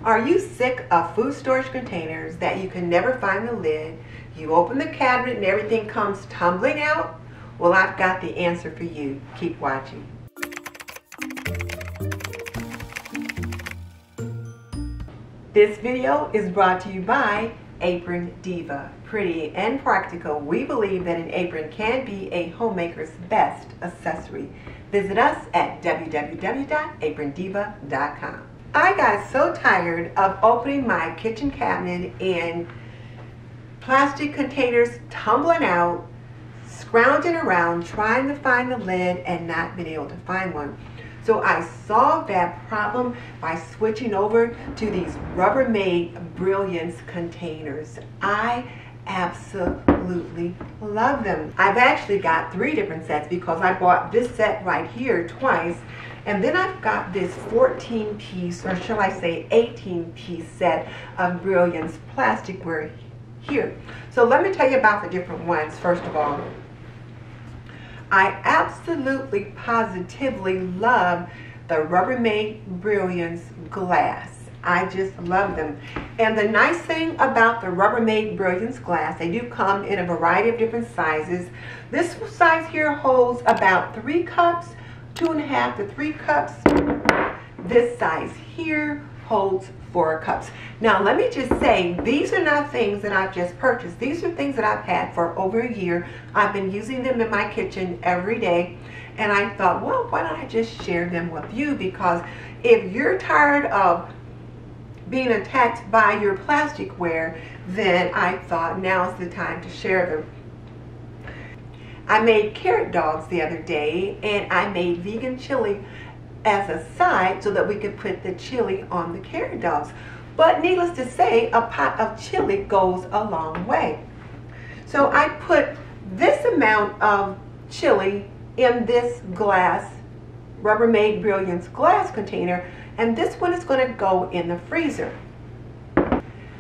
Are you sick of food storage containers that you can never find the lid? You open the cabinet and everything comes tumbling out? Well, I've got the answer for you. Keep watching. This video is brought to you by Aprondiva. Pretty and practical, we believe that an apron can be a homemaker's best accessory. Visit us at www.aprondiva.com. I got so tired of opening my kitchen cabinet and plastic containers tumbling out, scrounging around, trying to find the lid and not being able to find one. So I solved that problem by switching over to these Rubbermaid Brilliance containers. I absolutely love them. I've actually got 3 different sets because I bought this set right here twice, and then I've got this 14-piece, or shall I say 18-piece set of Brilliance plasticware here. So let me tell you about the different ones. First of all, I absolutely positively love the Rubbermaid Brilliance glass. I just love them. And the nice thing about the Rubbermaid Brilliance glass, they do come in a variety of different sizes. This size here holds about 3 cups, 2.5 to 3 cups. This size here holds 4 cups. Now let me just say, these are not things that I've just purchased. These are things that I've had for over a year. I've been using them in my kitchen every day, and I thought, well, why don't I just share them with you? Because if you're tired of being attacked by your plasticware, then I thought now's the time to share them. I made carrot dogs the other day, and I made vegan chili as a side so that we could put the chili on the carrot dogs. But needless to say, a pot of chili goes a long way. So I put this amount of chili in this glass, Rubbermaid Brilliance glass container, and this one is going to go in the freezer.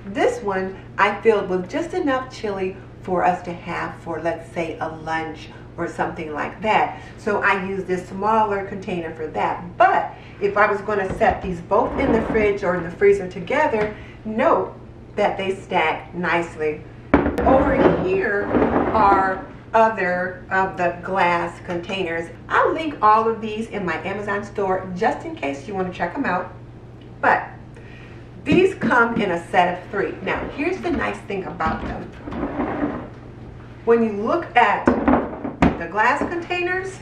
This one I filled with just enough chili for us to have for, let's say, a lunch or something like that. So I use this smaller container for that. But if I was going to set these both in the fridge or in the freezer together, note that they stack nicely. Over here are other of the glass containers. I'll link all of these in my Amazon store just in case you want to check them out. But these come in a set of 3. Now here's the nice thing about them. When you look at the glass containers,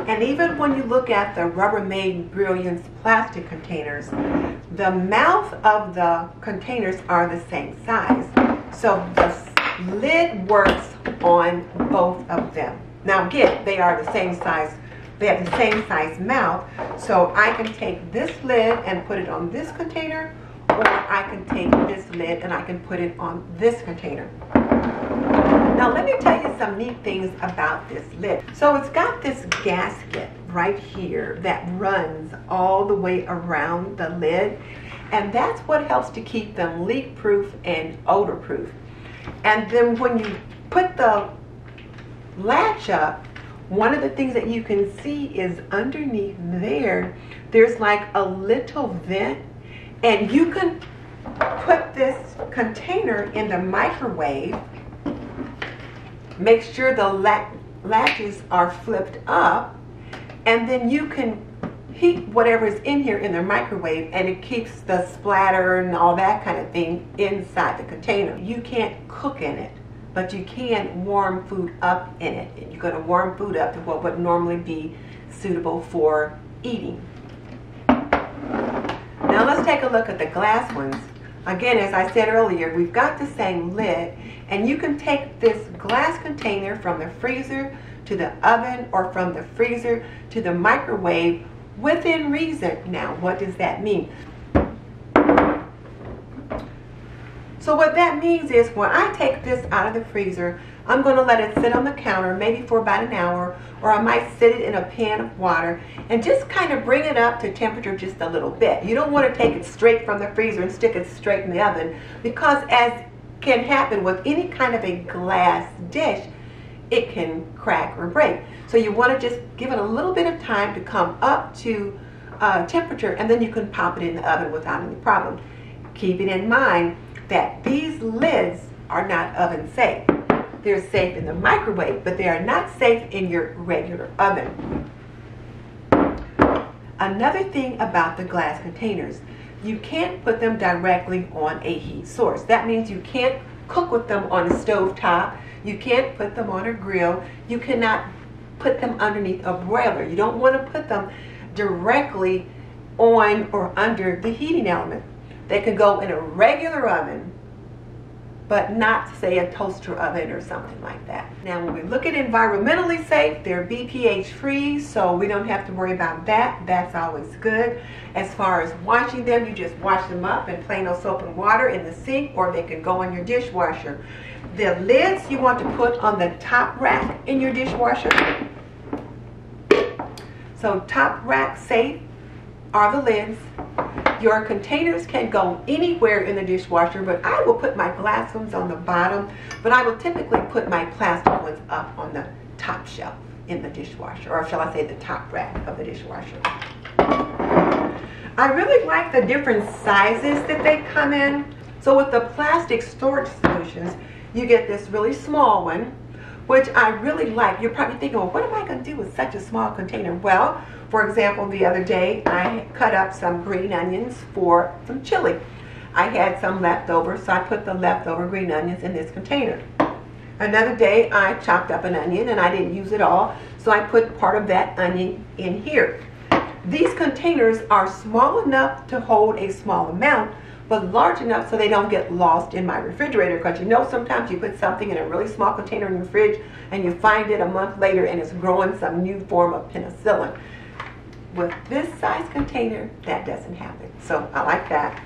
and even when you look at the Rubbermaid Brilliance plastic containers, the mouth of the containers are the same size. So the lid works on both of them. Now again, they are the same size. They have the same size mouth. So I can take this lid and put it on this container, or I can take this lid and I can put it on this container. Now let me tell you some neat things about this lid. So it's got this gasket right here that runs all the way around the lid, and that's what helps to keep them leak-proof and odor-proof. And then when you put the latch up, one of the things that you can see is underneath there's like a little vent, and you can put this container in the microwave. Make sure the latches are flipped up, and then you can heat whatever's in here in the microwave, and it keeps the splatter and all that kind of thing inside the container. You can't cook in it, but you can warm food up in it. And you're going to warm food up to what would normally be suitable for eating. Now let's take a look at the glass ones. Again, as I said earlier, we've got the same lid, and you can take this glass container from the freezer to the oven, or from the freezer to the microwave within reason. Now, what does that mean? So what that means is when I take this out of the freezer, I'm going to let it sit on the counter maybe for about an hour, or I might sit it in a pan of water and just kind of bring it up to temperature just a little bit. You don't want to take it straight from the freezer and stick it straight in the oven, because as can happen with any kind of a glass dish, it can crack or break. So you want to just give it a little bit of time to come up to temperature, and then you can pop it in the oven without any problem. Keeping in mind that these lids are not oven safe. They're safe in the microwave, but they are not safe in your regular oven. Another thing about the glass containers, you can't put them directly on a heat source. That means you can't cook with them on a stove top. You can't put them on a grill. You cannot put them underneath a broiler. You don't want to put them directly on or under the heating element. They can go in a regular oven, but not, say, a toaster oven or something like that. Now, when we look at environmentally safe, they're BPH free, so we don't have to worry about that. That's always good. As far as washing them, you just wash them up in plain old soap and water in the sink, or they can go in your dishwasher. The lids you want to put on the top rack in your dishwasher. So top rack safe are the lids. Your containers can go anywhere in the dishwasher, but I will put my glass ones on the bottom, but I will typically put my plastic ones up on the top shelf in the dishwasher, or shall I say the top rack of the dishwasher. I really like the different sizes that they come in. So with the plastic storage solutions, you get this really small one, which I really like. You're probably thinking, well, what am I going to do with such a small container? Well, for example, the other day I cut up some green onions for some chili. I had some left over, so I put the leftover green onions in this container. Another day I chopped up an onion and I didn't use it all, so I put part of that onion in here. These containers are small enough to hold a small amount, but large enough so they don't get lost in my refrigerator, because you know sometimes you put something in a really small container in your fridge and you find it a month later and it's growing some new form of penicillin. With this size container, that doesn't happen. So I like that.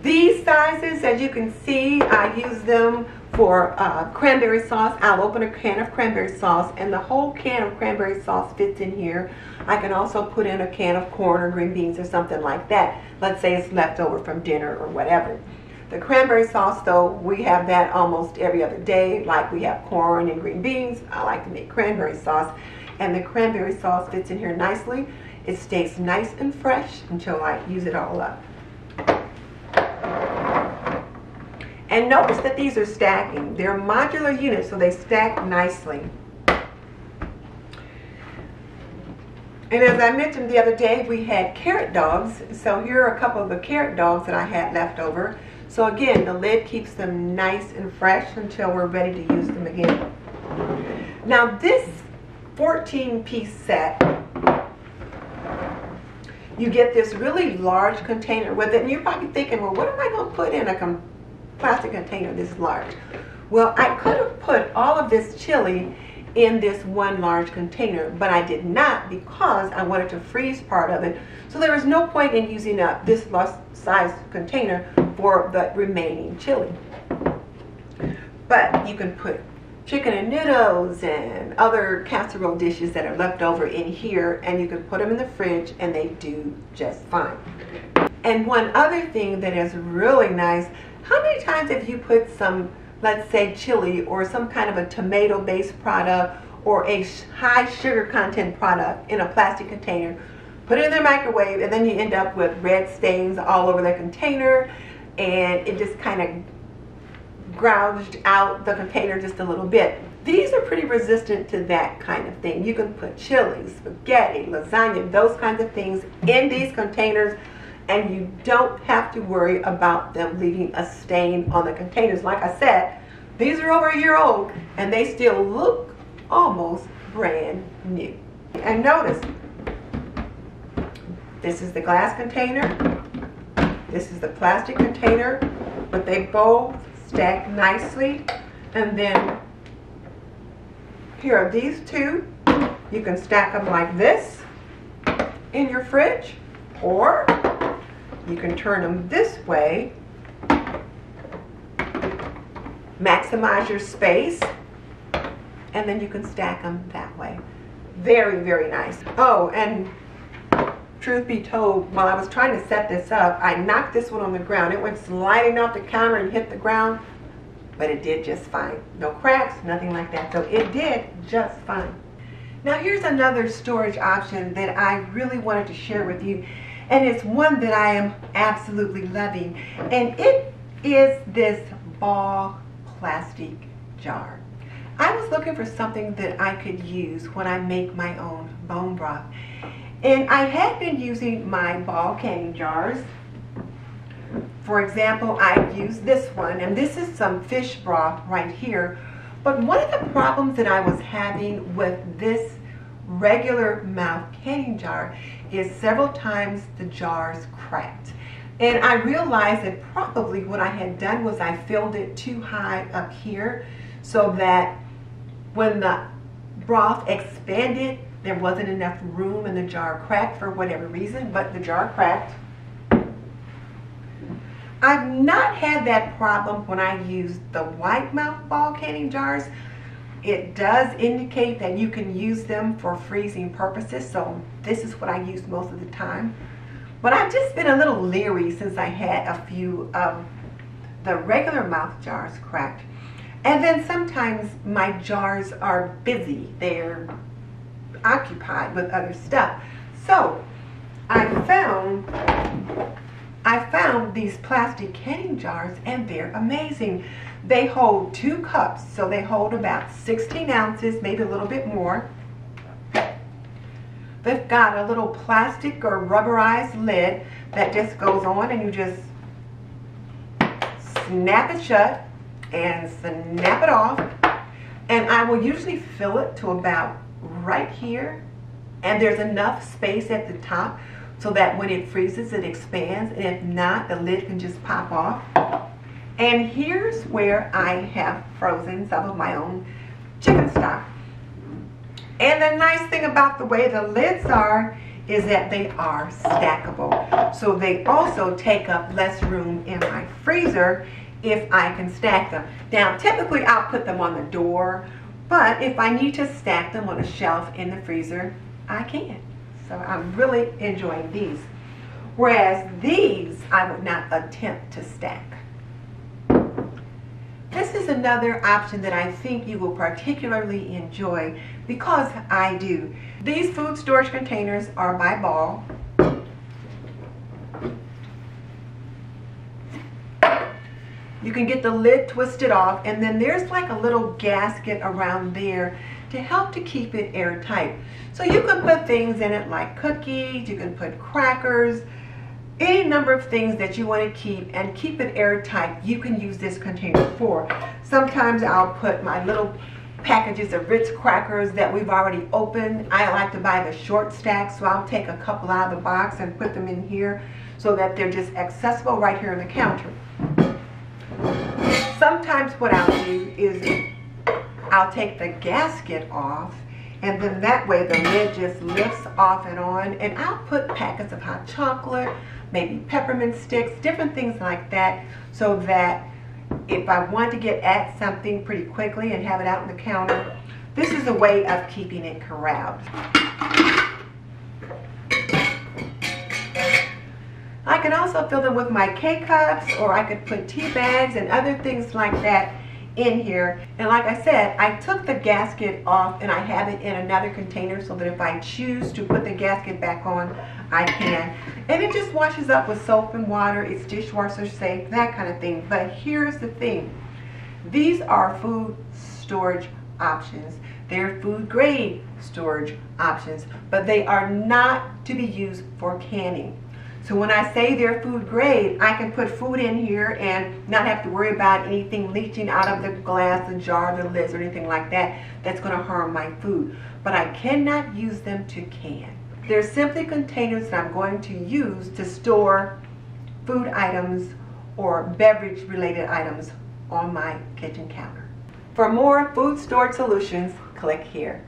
These sizes, as you can see, I use them for cranberry sauce. I'll open a can of cranberry sauce and the whole can of cranberry sauce fits in here. I can also put in a can of corn or green beans or something like that. Let's say it's left over from dinner or whatever. The cranberry sauce, though, we have that almost every other day. Like we have corn and green beans, I like to make cranberry sauce. And the cranberry sauce fits in here nicely. It stays nice and fresh until I use it all up. And notice that these are stacking. They're modular units, so they stack nicely. And as I mentioned the other day, we had carrot dogs. So here are a couple of the carrot dogs that I had left over. So again, the lid keeps them nice and fresh until we're ready to use them again. Now this 14-piece set, you get this really large container with it. And you're probably thinking, well, what am I going to put in a plastic container this large? Well, I could have put all of this chili in this one large container, but I did not, because I wanted to freeze part of it. So there was no point in using up this size container for the remaining chili. But you can put chicken and noodles and other casserole dishes that are left over in here, and you can put them in the fridge and they do just fine. And one other thing that is really nice, how many times have you put some, let's say, chili or some kind of a tomato-based product or a high sugar content product in a plastic container, put it in the microwave, and then you end up with red stains all over the container, and it just kind of gouged out the container just a little bit. These are pretty resistant to that kind of thing. You can put chili, spaghetti, lasagna, those kinds of things in these containers, and you don't have to worry about them leaving a stain on the containers. Like I said, these are over a year old and they still look almost brand new. And notice, this is the glass container, this is the plastic container, but they both stack nicely. And then here are these two. You can stack them like this in your fridge, or you can turn them this way, maximize your space, and then you can stack them that way. Very, very nice. Oh, and truth be told, while I was trying to set this up, I knocked this one on the ground. It went sliding off the counter and hit the ground, but it did just fine. No cracks, nothing like that. So it did just fine. Now here's another storage option that I really wanted to share with you, and it's one that I am absolutely loving, and it is this ball plastic jar. I was looking for something that I could use when I make my own bone broth, and I had been using my ball canning jars. For example, I used this one, and this is some fish broth right here. But one of the problems that I was having with this regular mouth canning jar is several times the jars cracked. And I realized that probably what I had done was I filled it too high up here, so that when the broth expanded, there wasn't enough room and the jar cracked for whatever reason, but the jar cracked. I've not had that problem when I use the white mouth ball canning jars. It does indicate that you can use them for freezing purposes, so this is what I use most of the time. But I've just been a little leery since I had a few of the regular mouth jars cracked. And then sometimes my jars are busy. They're occupied with other stuff. So I found these plastic canning jars, and they're amazing. They hold 2 cups, so they hold about 16 ounces, maybe a little bit more. They've got a little plastic or rubberized lid that just goes on, and you just snap it shut and snap it off. And I will usually fill it to about right here, and there's enough space at the top so that when it freezes, it expands, and if not, the lid can just pop off. And here's where I have frozen some of my own chicken stock. And the nice thing about the way the lids are is that they are stackable. So they also take up less room in my freezer if I can stack them. Now, typically I'll put them on the door, but if I need to stack them on a shelf in the freezer, I can. So I'm really enjoying these. Whereas these, I would not attempt to stack. This is another option that I think you will particularly enjoy, because I do. These food storage containers are by Ball. You can get the lid twisted off, and then there's like a little gasket around there to help to keep it airtight. So you can put things in it like cookies, you can put crackers, any number of things that you want to keep it airtight. You can use this container for. Sometimes I'll put my little packages of Ritz crackers that we've already opened. I like to buy the short stack, so I'll take a couple out of the box and put them in here so that they're just accessible right here on the counter. Sometimes what I'll do is I'll take the gasket off, and then that way the lid just lifts off and on, and I'll put packets of hot chocolate, maybe peppermint sticks, different things like that, so that if I want to get at something pretty quickly and have it out on the counter, this is a way of keeping it corralled. I can also fill them with my K-cups, or I could put tea bags and other things like that in here. And like I said, I took the gasket off and I have it in another container so that if I choose to put the gasket back on, I can. And it just washes up with soap and water. It's dishwasher safe, that kind of thing. But here's the thing. These are food storage options. They're food grade storage options, but they are not to be used for canning. So when I say they're food grade, I can put food in here and not have to worry about anything leaching out of the glass, the jar, the lids, or anything like that that's going to harm my food. But I cannot use them to can. They're simply containers that I'm going to use to store food items or beverage related items on my kitchen counter. For more food storage solutions, click here.